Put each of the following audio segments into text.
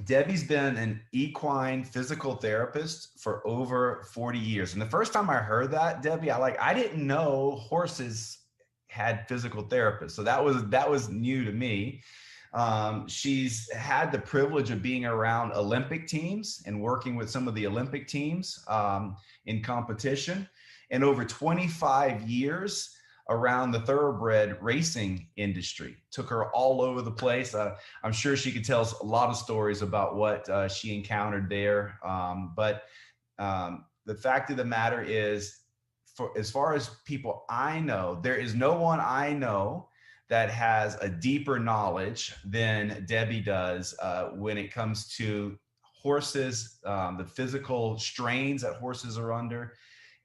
Debbie's been an equine physical therapist for over 40 years. And the first time I heard that, Debbie, I didn't know horses had physical therapists. So that was new to me. She's had the privilege of being around Olympic teams and working with some of the Olympic teams in competition, and over 25 years around the thoroughbred racing industry. Took her all over the place. I'm sure she could tell us a lot of stories about what she encountered there. But the fact of the matter is, as far as people I know, there is no one I know that has a deeper knowledge than Debbie does when it comes to horses, the physical strains that horses are under,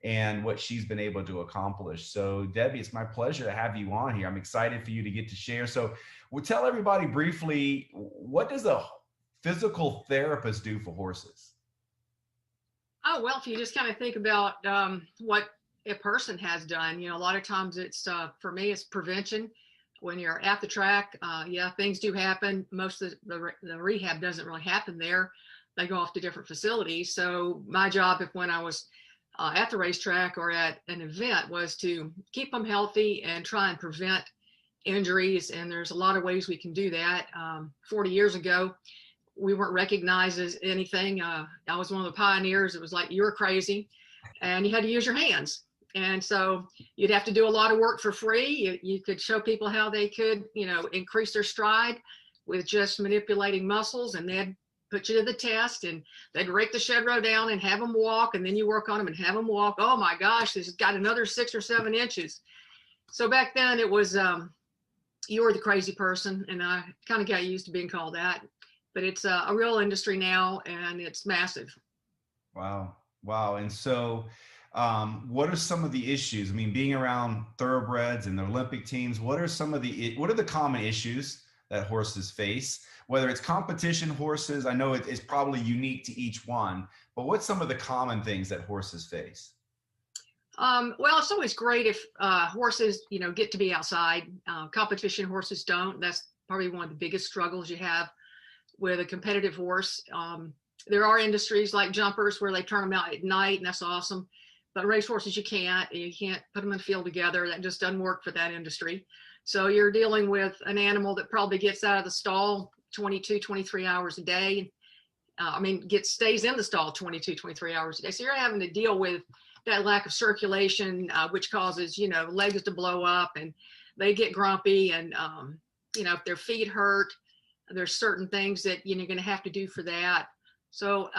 and what she's been able to accomplish. So Debbie, it's my pleasure to have you on here. I'm excited for you to get to share. So we'll tell everybody briefly, what does a physical therapist do for horses? Oh, well, if you just kind of think about what a person has done, a lot of times it's, for me, it's prevention. When you're at the track, yeah, things do happen. Most of the rehab doesn't really happen there. They go off to different facilities. So my job, when I was at the racetrack or at an event, was to keep them healthy and try and prevent injuries. And there's a lot of ways we can do that. 40 years ago, we weren't recognized as anything. I was one of the pioneers. It was like, you were crazy and you had to use your hands. And so you'd have to do a lot of work for free. You could show people how they could, increase their stride with just manipulating muscles, and they'd put you to the test, and they'd rake the shed row down and have them walk, and then you work on them and have them walk. Oh my gosh, this has got another 6 or 7 inches. So back then it was, you were the crazy person, and I kind of got used to being called that. But it's a real industry now, and it's massive. Wow. And so what are some of the issues? I mean, being around thoroughbreds and the Olympic teams, what are the common issues that horses face? Whether it's competition horses, I know it's probably unique to each one, but what's some of the common things that horses face? Well, it's always great if horses, get to be outside. Competition horses don't. That's probably one of the biggest struggles you have with a competitive horse. There are industries like jumpers where they turn them out at night, and that's awesome. But race horses, you can't put them in the field together. That just doesn't work for that industry. So you're dealing with an animal that probably gets out of the stall 22, 23 hours a day. Stays in the stall 22, 23 hours a day. So you're having to deal with that lack of circulation, which causes, legs to blow up, and they get grumpy. And, if their feet hurt, there's certain things that, you're going to have to do for that. So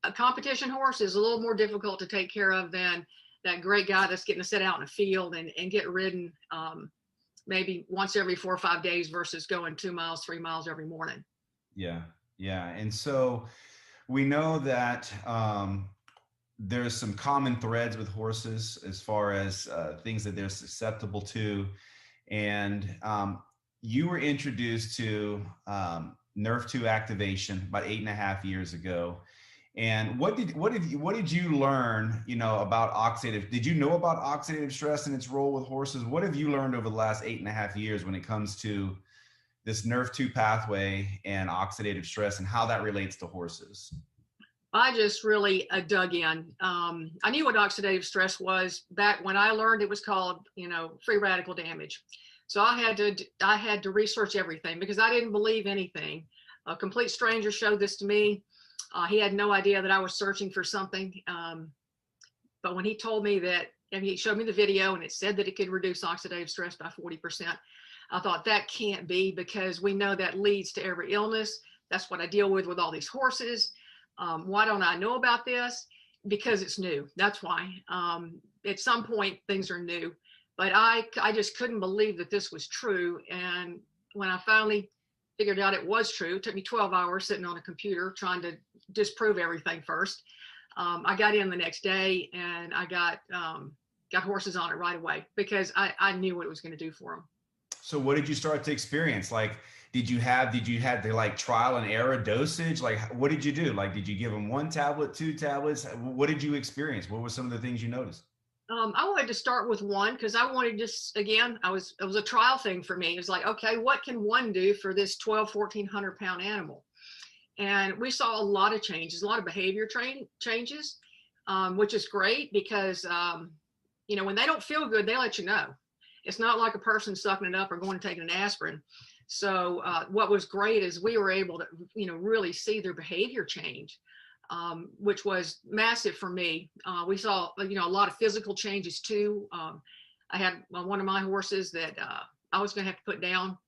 a competition horse is a little more difficult to take care of than that great guy that's getting to sit out in a field and get ridden maybe once every 4 or 5 days versus going 2 miles, 3 miles every morning. Yeah. And so we know that there's some common threads with horses as far as things that they're susceptible to. And you were introduced to Nerve 2 activation about 8.5 years ago. And what did you learn, about oxidative? Did you know about oxidative stress and its role with horses? What have you learned over the last 8.5 years when it comes to this Nerve 2 pathway and oxidative stress and how that relates to horses? I just really dug in. I knew what oxidative stress was back when I learned. It was called, free radical damage. So I had to research everything because I didn't believe anything. A complete stranger showed this to me. He had no idea that I was searching for something. But when he told me that, and he showed me the video and it said that it could reduce oxidative stress by 40%, I thought that can't be, because we know that leads to every illness. That's what I deal with all these horses. Why don't I know about this? Because it's new. That's why. At some point, things are new. But I just couldn't believe that this was true. And when I finally figured out it was true, it took me 12 hours sitting on a computer trying to disprove everything first. I got in the next day and I got horses on it right away because I knew what it was going to do for them. So what did you start to experience? Like, did you have the trial and error dosage? Like, what did you do? Like, did you give them 1 tablet, 2 tablets? What did you experience? What were some of the things you noticed? I wanted to start with 1 because I wanted it was a trial thing for me. It was like, okay, what can 1 do for this 1,200, 1,400 pound animal? And we saw a lot of changes, a lot of behavior changes, which is great because, you know, when they don't feel good, they let you know. It's not like a person sucking it up or going to take an aspirin. So what was great is we were able to, you know, really see their behavior change, which was massive for me. We saw, you know, a lot of physical changes too. I had one of my horses that I was going to have to put down.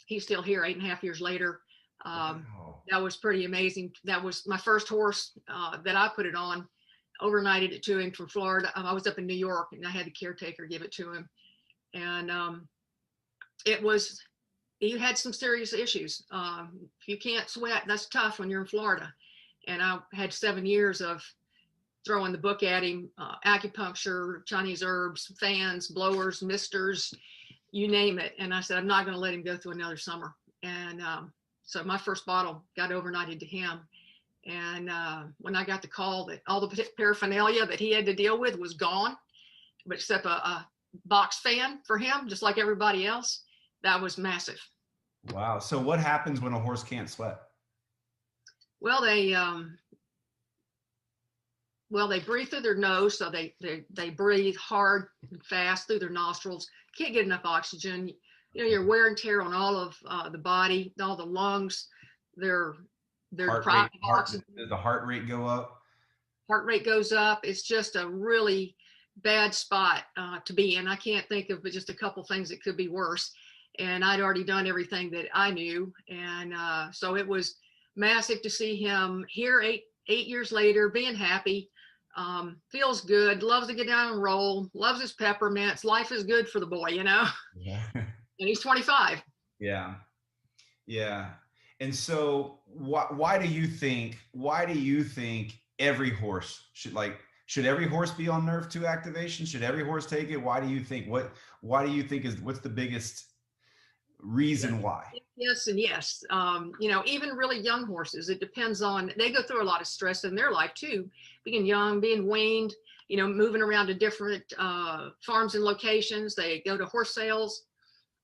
He's still here 8.5 years later. Wow. That was pretty amazing. That was my first horse that I put it on. Overnighted it to him from Florida. I was up in New York and I had the caretaker give it to him. And he had some serious issues. If you can't sweat, that's tough when you're in Florida. And I had 7 years of throwing the book at him, acupuncture, Chinese herbs, fans, blowers, misters, you name it. And I said, I'm not going to let him go through another summer. And so my first bottle got overnighted to him. And when I got the call that all the paraphernalia that he had to deal with was gone, but except a box fan for him, just like everybody else, that was massive. Wow. So what happens when a horse can't sweat? Well, they breathe through their nose, so they breathe hard and fast through their nostrils. Can't get enough oxygen. You know, your wear and tear on all of the body, all the lungs. They're deprived of oxygen. Does the heart rate go up? Heart rate goes up. It's just a really bad spot to be in. I can't think of just a couple things that could be worse. And I'd already done everything that I knew, and so it was massive to see him here 8 years later, being happy. Feels good, loves to get down and roll, loves his peppermints. Life is good for the boy, you know. Yeah. And he's 25. Yeah. Yeah. And so why do you think every horse should every horse be on Nerve 2 activation? Should every horse take it? Why do you think what's the biggest reason why? Yes and yes. You know, even really young horses, it depends on, they go through a lot of stress in their life too, being young, being weaned, you know, moving around to different farms and locations. They go to horse sales.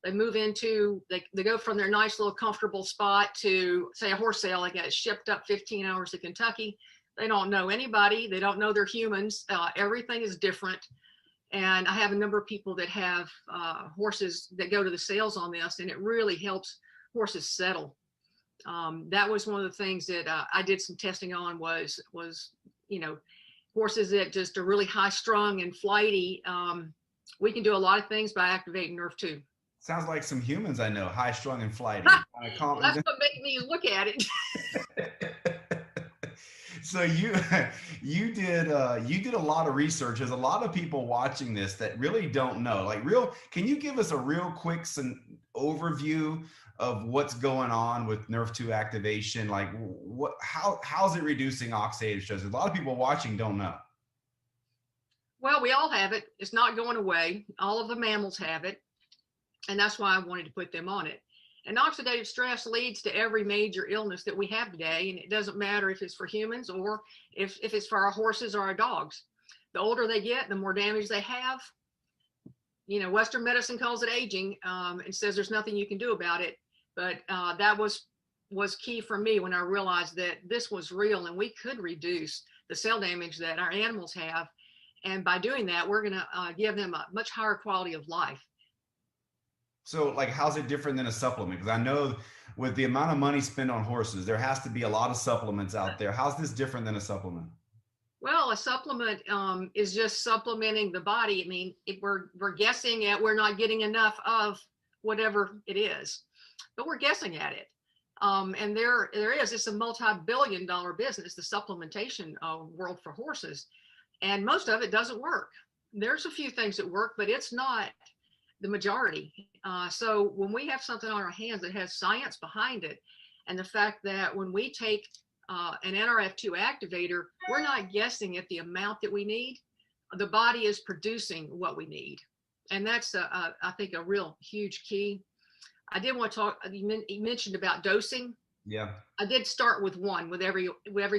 They move into, they go from their nice little comfortable spot to, say, a horse sale. They get shipped up 15 hours to Kentucky. They don't know anybody. They don't know they're humans. Everything is different. And I have a number of people that have horses that go to the sales on this, and it really helps horses settle. That was one of the things that I did some testing on was, you know, horses that just are really high strung and flighty. We can do a lot of things by activating Nerve 2. Sounds like some humans I know, high strung and flighty. That's what made me look at it. So you did a lot of research. There's a lot of people watching this that really don't know. Can you give us a real quick overview of what's going on with Nerve 2 activation? Like how's it reducing oxidative stress? A lot of people watching don't know. Well, we all have it. It's not going away. All of the mammals have it. And that's why I wanted to put them on it. And oxidative stress leads to every major illness that we have today. And it doesn't matter if it's for humans or if it's for our horses or our dogs. The older they get, the more damage they have. You know, Western medicine calls it aging and says there's nothing you can do about it. But that was key for me when I realized that this was real and we could reduce the cell damage that our animals have. And by doing that, we're going to give them a much higher quality of life. So like, how's it different than a supplement? Because I know with the amount of money spent on horses, there has to be a lot of supplements out there. How's this different than a supplement? Well, a supplement is just supplementing the body. I mean, if we're guessing at, we're not getting enough of whatever it is, but we're guessing at it. And there is, it's a multi-billion-dollar business, the supplementation world for horses. And most of it doesn't work. There's a few things that work, but it's not the majority. So when we have something on our hands that has science behind it, and the fact that when we take an NRF2 activator, we're not guessing at the amount that we need. The body is producing what we need. And that's, I think, a real huge key. I did want to talk, you mentioned about dosing. Yeah. I did start with one with every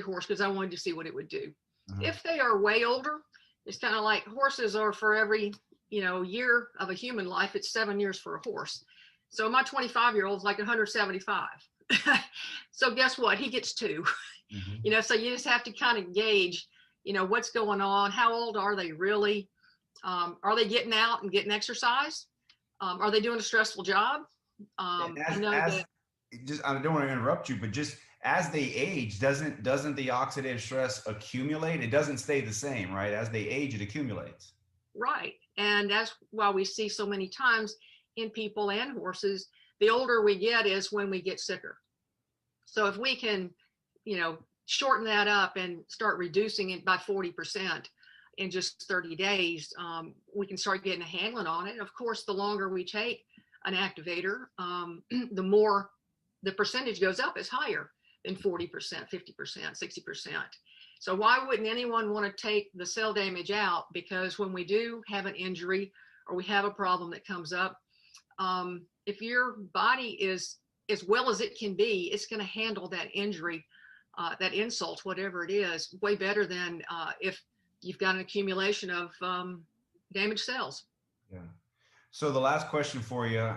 horse because I wanted to see what it would do. Uh-huh. If they are way older, it's kind of like horses are for every, year of a human life, it's 7 years for a horse. So my 25-year-old is like 175. So guess what? He gets two. Hmm. So you just have to kind of gauge, what's going on. How old are they really? Are they getting out and getting exercise? Are they doing a stressful job? And I as know that. just I don't want to interrupt you, but just as they age, doesn't the oxidative stress accumulate? It doesn't stay the same, right? As they age, it accumulates. Right. And that's why we see so many times in people and horses, the older we get is when we get sicker. So if we can, shorten that up and start reducing it by 40% in just 30 days, we can start getting a handling on it. Of course, the longer we take an activator, the more the percentage goes up, is higher than 40%, 50%, 60%. So why wouldn't anyone want to take the cell damage out? Because when we do have an injury or we have a problem that comes up, if your body is as well as it can be, it's going to handle that injury, that insult, whatever it is, way better than if you've got an accumulation of damaged cells. Yeah. So the last question for you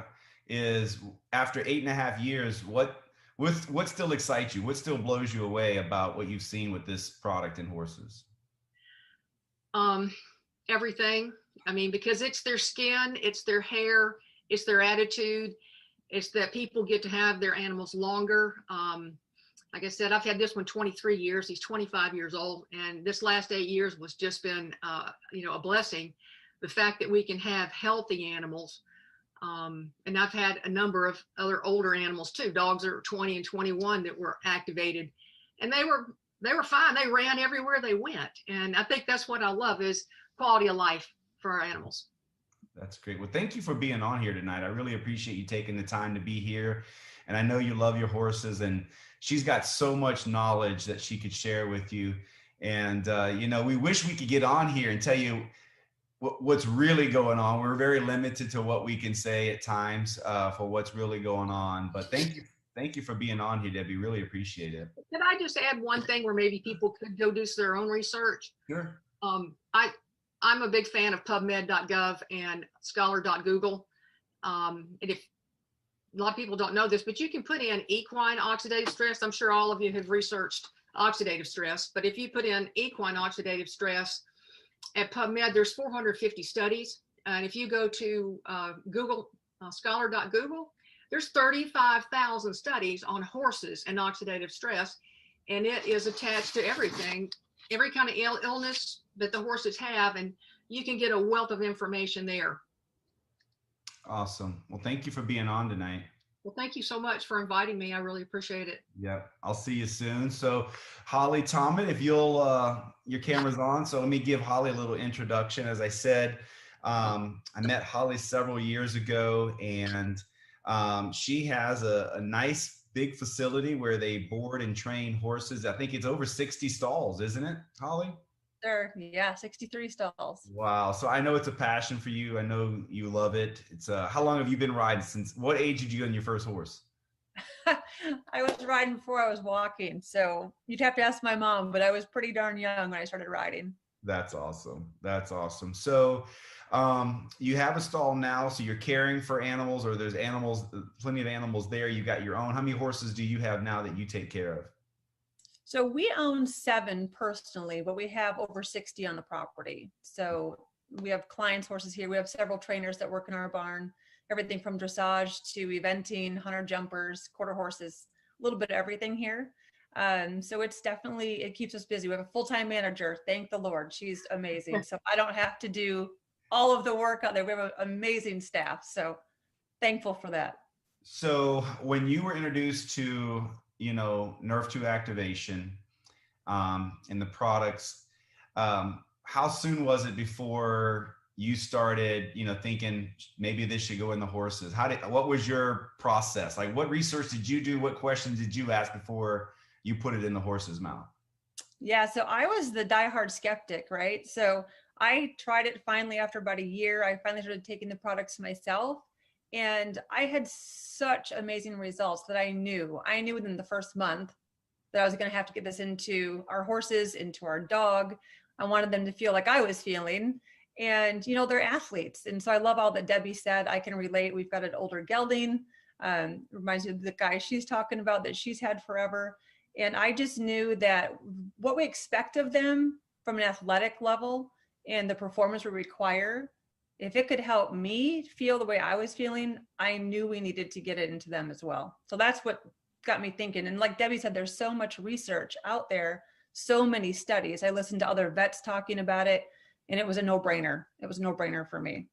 is: after 8.5 years, what still excites you? What still blows you away about what you've seen with this product in horses? Um, Everything. I mean, because it's their skin, it's their hair, it's their attitude. It's that people get to have their animals longer. Like I said, I've had this one 23 years. He's 25 years old. And this last 8 years was just been, a blessing. The fact that we can have healthy animals. And I've had a number of other older animals too. Dogs that are 20 and 21 that were activated, and they were fine. They ran everywhere they went. And I think that's what I love, is quality of life for our animals. That's great. Well, thank you for being on here tonight. I really appreciate you taking the time to be here. And I know you love your horses, and she's got so much knowledge that she could share with you. And, we wish we could get on here and tell you what's really going on. We're very limited to what we can say at times for what's really going on. But thank you. Thank you for being on here, Debbie. Really appreciate it. Can I just add one thing where maybe people could go do their own research? Sure. I'm a big fan of PubMed.gov and Scholar.google. And if a lot of people don't know this, but you can put in equine oxidative stress. I'm sure all of you have researched oxidative stress, but if you put in equine oxidative stress at PubMed, there's 450 studies. And if you go to Google, Scholar.google, there's 35,000 studies on horses and oxidative stress, and it is attached to everything, every kind of illness that the horses have, and you can get a wealth of information there. Awesome. Well, thank you for being on tonight. Well, thank you so much for inviting me. I really appreciate it. Yeah, I'll see you soon. So, Holly Tomlin, if you'll, your camera's on. So let me give Holly a little introduction. As I said, I met Holly several years ago, and she has a nice big facility where they board and train horses. I think it's over 60 stalls, isn't it, Holly? Sure. Yeah, 63 stalls. Wow. So I know it's a passion for you. I know you love it. It's how long have you been riding? Since what age did you get on your first horse? I was riding before I was walking. So you'd have to ask my mom, but I was pretty darn young when I started riding. That's awesome. That's awesome. So you have a stall now, so you're caring for animals, or there's animals, plenty of animals there. You got your own. How many horses do you have now that you take care of? So we own 7 personally, but we have over 60 on the property. So we have clients' horses here. We have several trainers that work in our barn, everything from dressage to eventing, hunter jumpers, quarter horses, a little bit of everything here. So it's definitely, it keeps us busy. We have a full-time manager. Thank the Lord. She's amazing. So I don't have to do all of the work out there. We have an amazing staff. So thankful for that. So when you were introduced to, Nerve 2 activation and the products, how soon was it before you started, thinking maybe this should go in the horses? What was your process? Like, what research did you do? What questions did you ask before you put it in the horse's mouth? Yeah, so I was the diehard skeptic, right? So I tried it finally after about a year. I finally started taking the products myself, and I had such amazing results that I knew within the first month that I was going to have to get this into our horses, into our dog. I wanted them to feel like I was feeling. And, they're athletes. And so I love all that Debbie said. I can relate. We've got an older gelding. Reminds me of the guy she's talking about that she's had forever. And I just knew that what we expect of them from an athletic level and the performance we require, if it could help me feel the way I was feeling, I knew we needed to get it into them as well. So that's what got me thinking. And like Debbie said, there's so much research out there, so many studies. I listened to other vets talking about it, and it was a no-brainer. It was a no-brainer for me.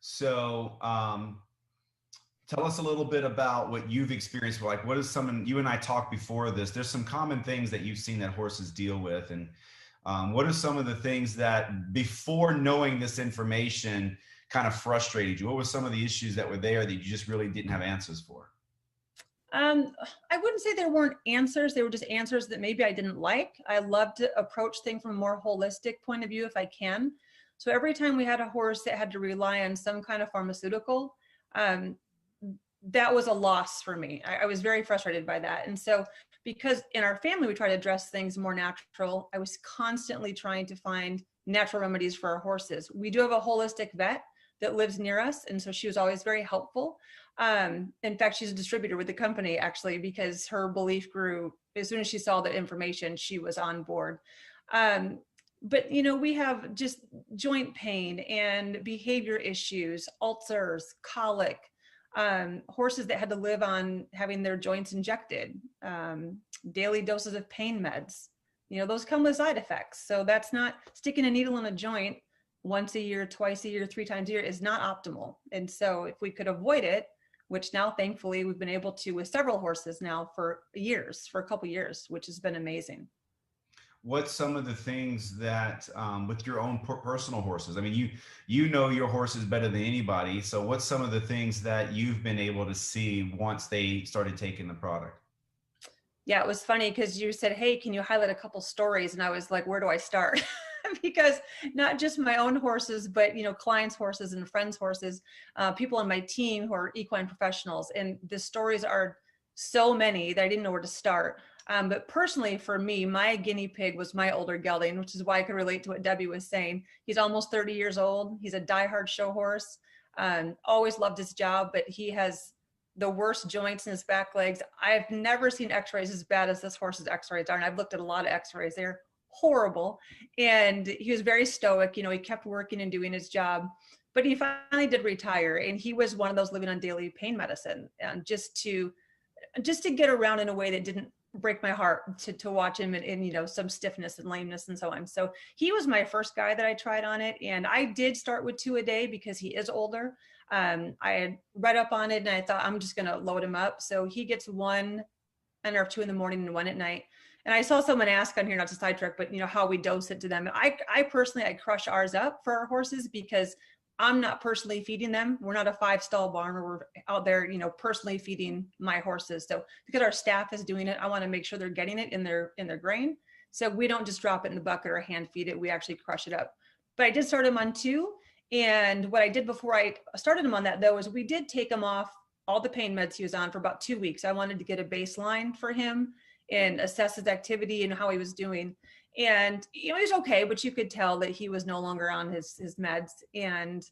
So tell us a little bit about what you've experienced. Like, what is some, you and I talked before this, there's some common things that you've seen that horses deal with. And what are some of the things that before knowing this information kind of frustrated you? What were some of the issues that were there that you just really didn't have answers for? I wouldn't say there weren't answers. They were just answers that maybe I didn't like. I love to approach things from a more holistic point of view if I can. So every time we had a horse that had to rely on some kind of pharmaceutical, that was a loss for me. I was very frustrated by that. And so because in our family, we try to address things more natural, I was constantly trying to find natural remedies for our horses. We do have a holistic vet that lives near us. And so she was always very helpful. In fact, she's a distributor with the company actually, because her belief grew as soon as she saw the information, she was on board. But you know, we have just joint pain and behavior issues, ulcers, colic, horses that had to live on having their joints injected, daily doses of pain meds. You know, those come with side effects. So that's not sticking a needle in a joint once a year, twice a year, 3 times a year is not optimal. And so if we could avoid it, which now thankfully we've been able to with several horses now for years, for a couple of years, which has been amazing. What's some of the things that with your own personal horses? I mean, you know your horses better than anybody. So what's some of the things that you've been able to see once they started taking the product? Yeah, it was funny because you said, hey, can you highlight a couple stories? And I was like, where do I start? Because not just my own horses, but, you know, clients' horses and friends' horses, people on my team who are equine professionals. And the stories are so many that I didn't know where to start. But personally, for me, my guinea pig was my older gelding, which is why I could relate to what Debbie was saying. He's almost 30 years old. He's a diehard show horse. Always loved his job, but he has the worst joints in his back legs. I've never seen x-rays as bad as this horse's x-rays are. And I've looked at a lot of x-rays. They're horrible. And he was very stoic. You know, he kept working and doing his job, but he finally did retire. And he was one of those living on daily pain medicine, and just to get around in a way that didn't break my heart to watch him in, you know, some stiffness and lameness and so on. So he was my first guy that I tried on it. And I did start with 2 a day because he is older. I had read up on it and I thought I'm just going to load him up. So he gets 1 or 2 in the morning and 1 at night. And I saw someone ask on here, not to sidetrack, but you know, how we dose it to them. And I personally, I crush ours up for our horses because I'm not personally feeding them. We're not a 5-stall barn where we're out there, you know, personally feeding my horses. So because our staff is doing it, I want to make sure they're getting it in their grain. So we don't just drop it in the bucket or hand feed it. We actually crush it up. But I did start him on 2. And what I did before I started him on that though, is we did take him off all the pain meds he was on for about 2 weeks. I wanted to get a baseline for him and assess his activity and how he was doing. And, you know, he was okay, but you could tell that he was no longer on his meds. And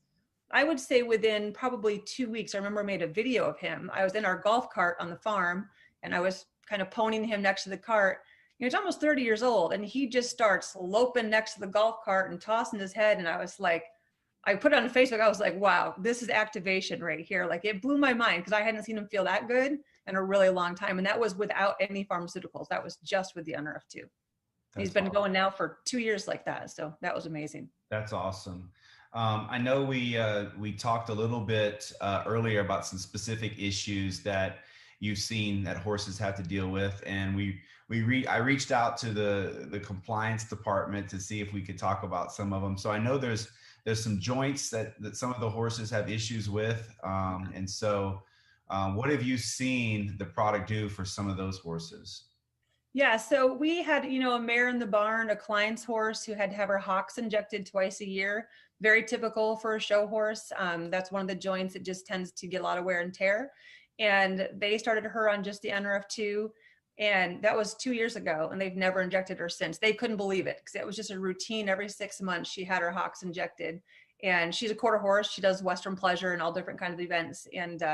I would say within probably 2 weeks, I remember I made a video of him. I was in our golf cart on the farm and I was kind of ponying him next to the cart. You know, he's almost 30 years old and he just starts loping next to the golf cart and tossing his head. And I was like, I put it on Facebook. I was like, wow, this is activation right here. Like it blew my mind because I hadn't seen him feel that good in a really long time. And that was without any pharmaceuticals. That was just with the NRF2. He's been going now for 2 years like that. So that was amazing. That's awesome. I know we talked a little bit earlier about some specific issues that you've seen that horses have to deal with. And I reached out to the compliance department to see if we could talk about some of them. So I know there's some joints that some of the horses have issues with. And so what have you seen the product do for some of those horses? Yeah, so we had, you know, a mare in the barn, a client's horse who had to have her hocks injected twice a year. Very typical for a show horse. That's one of the joints that just tends to get a lot of wear and tear. And they started her on just the NRF2. And that was 2 years ago. And they've never injected her since. They couldn't believe it because it was just a routine. Every 6 months, she had her hocks injected. And she's a quarter horse. She does Western pleasure and all different kinds of events. And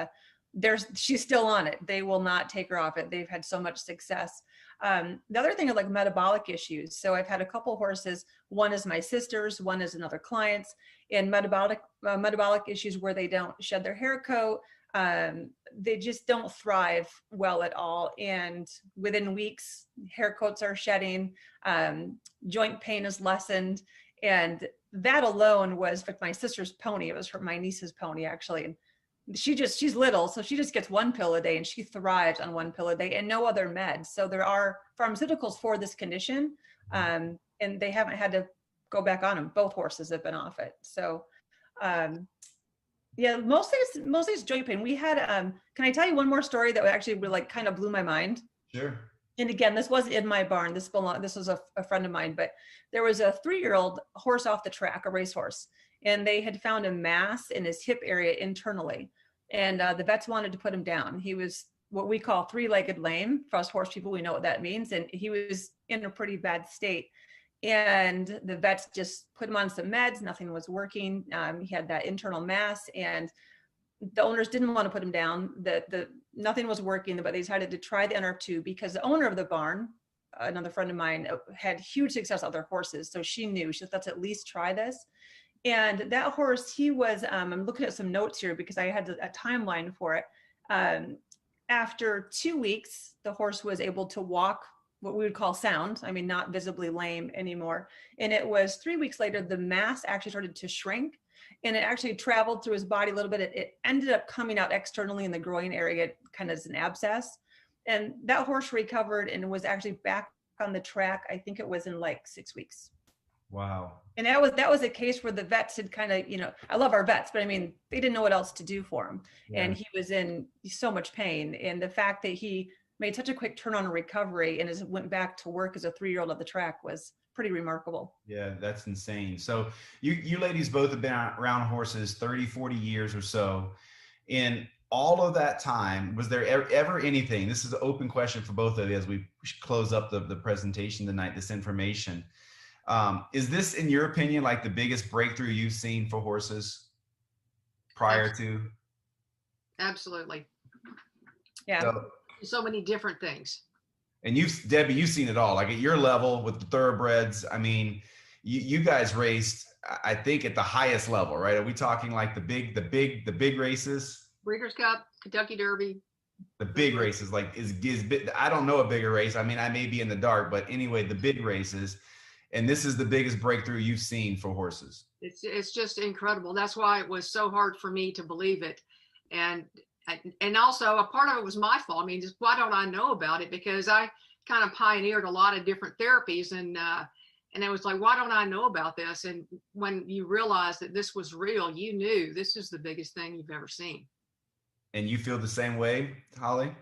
she's still on it. They will not take her off it. They've had so much success. The other thing are like metabolic issues. So I've had a couple horses. One is my sister's, one is another client's, and metabolic issues where they don't shed their hair coat. They just don't thrive well at all. And within weeks, hair coats are shedding, joint pain is lessened. And that alone was with my sister's pony. It was my niece's pony, actually. She's little, so she just gets one pill a day and she thrives on one pill a day and no other meds. So there are pharmaceuticals for this condition, and they haven't had to go back on them. Both horses have been off it. So yeah, mostly it's joint pain. We had, can I tell you one more story that actually really like kind of blew my mind? Sure. And again, this wasn't in my barn. This was a friend of mine, but there was a 3-year-old horse off the track, a racehorse, and they had found a mass in his hip area internally. And the vets wanted to put him down. He was what we call 3-legged lame. For us horse people, we know what that means. And he was in a pretty bad state. And the vets just put him on some meds. Nothing was working. He had that internal mass, and the owners didn't want to put him down. Nothing was working, but they decided to try the NRF2 because the owner of the barn, another friend of mine, had huge success with other horses. So she knew, she said, let's at least try this. And that horse, he was, I'm looking at some notes here because I had a timeline for it. After 2 weeks, the horse was able to walk what we would call sound. I mean, not visibly lame anymore. And it was 3 weeks later, the mass actually started to shrink, and it actually traveled through his body a little bit. It ended up coming out externally in the groin area, kind of as an abscess. And that horse recovered and was actually back on the track. I think it was in like 6 weeks. Wow. And that was a case where the vets had kind of, I love our vets, but I mean, they didn't know what else to do for him. Yeah. And he was in so much pain. And the fact that he made such a quick turn on recovery and went back to work as a 3-year-old at the track was pretty remarkable. Yeah, that's insane. So you ladies both have been around horses 30, 40 years or so. In all of that time, was there ever anything, this is an open question for both of you as we close up the presentation tonight, this information. Is this, in your opinion, like the biggest breakthrough you've seen for horses prior to? Absolutely. Yeah. So many different things. And Debbie, you've seen it all, like at your level with the thoroughbreds. I mean, you guys raced, I think, at the highest level, right? Are we talking like the big races? Breeders' Cup, Kentucky Derby. The big races, like I don't know a bigger race. I mean, I may be in the dark, but anyway, the big races. And this is the biggest breakthrough you've seen for horses. It's just incredible. That's why it was so hard for me to believe it. And also a part of it was my fault. I mean, just why don't I know about it? Because I kind of pioneered a lot of different therapies, and it was like, why don't I know about this? And when you realize that this was real, you knew this is the biggest thing you've ever seen. And you feel the same way, Holly?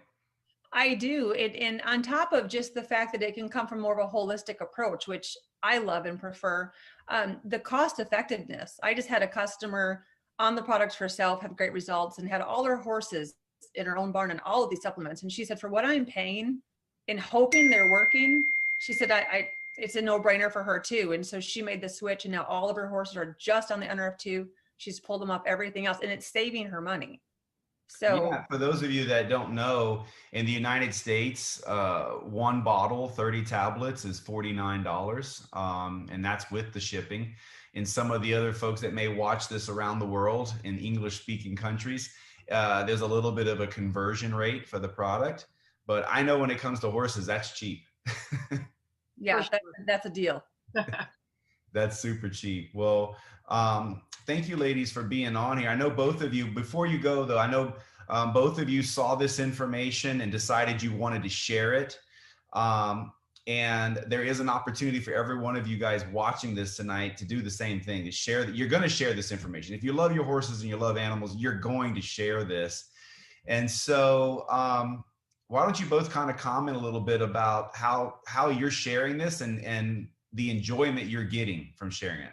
I do. And on top of just the fact that it can come from more of a holistic approach, which I love and prefer, the cost effectiveness. I just had a customer on the products herself, have great results, and had all her horses in her own barn and all of these supplements. And she said, for what I'm paying and hoping they're working, she said, it's a no-brainer for her too. And so she made the switch, and now all of her horses are just on the NRF2. She's pulled them up, everything else, and it's saving her money. So yeah, for those of you that don't know, in the United States, one bottle, 30 tablets is $49. And that's with the shipping. And some of the other folks that may watch this around the world in English speaking countries, there's a little bit of a conversion rate for the product, but I know when it comes to horses, that's cheap. Yeah, that's a deal. That's super cheap. Well, thank you ladies for being on here. I know both of you, before you go though, I know both of you saw this information and decided you wanted to share it. And there is an opportunity for every one of you guys watching this tonight to do the same thing, to share that. You're going to share this information. If you love your horses and you love animals, you're going to share this. And so why don't you both kind of comment a little bit about how you're sharing this and the enjoyment you're getting from sharing it.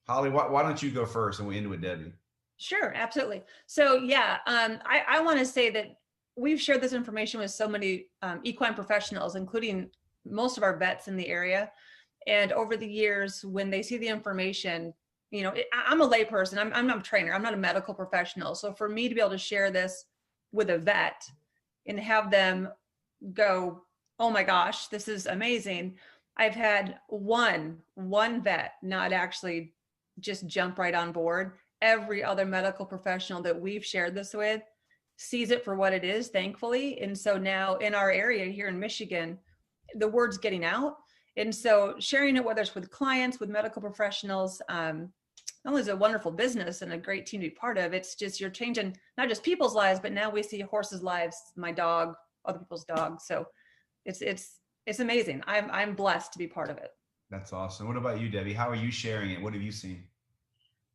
Holly, why don't you go first and we end with Debbie? Sure, absolutely. So yeah, I want to say that we've shared this information with so many equine professionals, including most of our vets in the area. And over the years, when they see the information, I'm a lay person. I'm not a trainer. I'm not a medical professional. So for me to be able to share this with a vet and have them go, oh my gosh, this is amazing. I've had one vet not actually just jump right on board. Every other medical professional that we've shared this with sees it for what it is, thankfully. And so now in our area here in Michigan, the word's getting out. And so sharing it, whether it's with clients, with medical professionals, not only is it a wonderful business and a great team to be part of, it's just, you're changing not just people's lives, but now we see horses' lives, my dog, other people's dogs. So it's amazing. I'm blessed to be part of it. That's awesome. What about you, Debbie? How are you sharing it? What have you seen?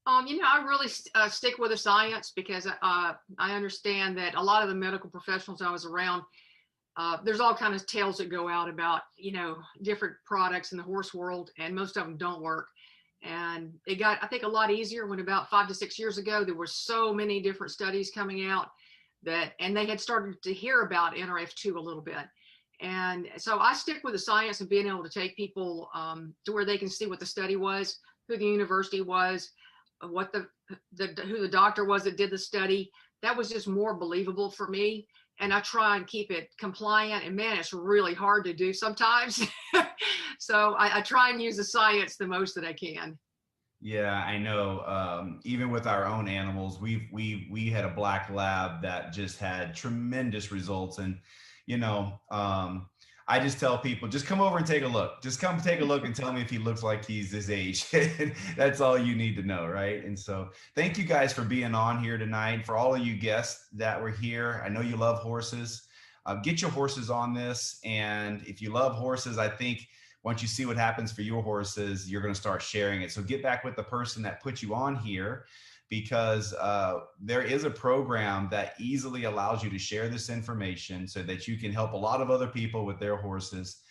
I really stick with the science because I understand that a lot of the medical professionals I was around, there's all kinds of tales that go out about, different products in the horse world, and most of them don't work. And it got, I think, a lot easier when about 5 to 6 years ago, there were so many different studies coming out and they had started to hear about NRF2 a little bit. And so I stick with the science and being able to take people to where they can see what the study was, who the university was, what who the doctor was that did the study. That was just more believable for me. And I try and keep it compliant, and man, it's really hard to do sometimes. So I try and use the science the most that I can. Yeah, I know. Even with our own animals, we had a black lab that just had tremendous results. And, I just tell people, just come over and take a look. Just come take a look and tell me if he looks like he's his age. That's all you need to know, right? And so thank you guys for being on here tonight. For all of you guests that were here, I know you love horses. Get your horses on this. And if you love horses, I think once you see what happens for your horses, you're going to start sharing it. So get back with the person that put you on here, because there is a program that easily allows you to share this information so that you can help a lot of other people with their horses.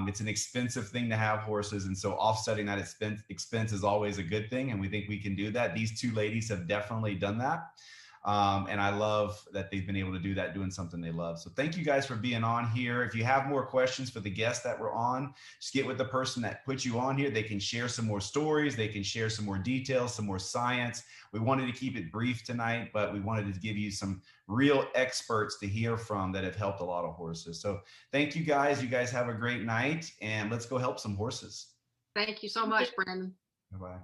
It's an expensive thing to have horses, and so offsetting that expense is always a good thing, and we think we can do that. These two ladies have definitely done that. And I love that they've been able to do that, doing something they love. So thank you guys for being on here. If you have more questions for the guests that were on, just get with the person that put you on here. They can share some more stories. They can share some more details, some more science. We wanted to keep it brief tonight, but we wanted to give you some real experts to hear from that have helped a lot of horses. So thank you guys. You guys have a great night, and let's go help some horses. Thank you so much, Brandon. Bye-bye.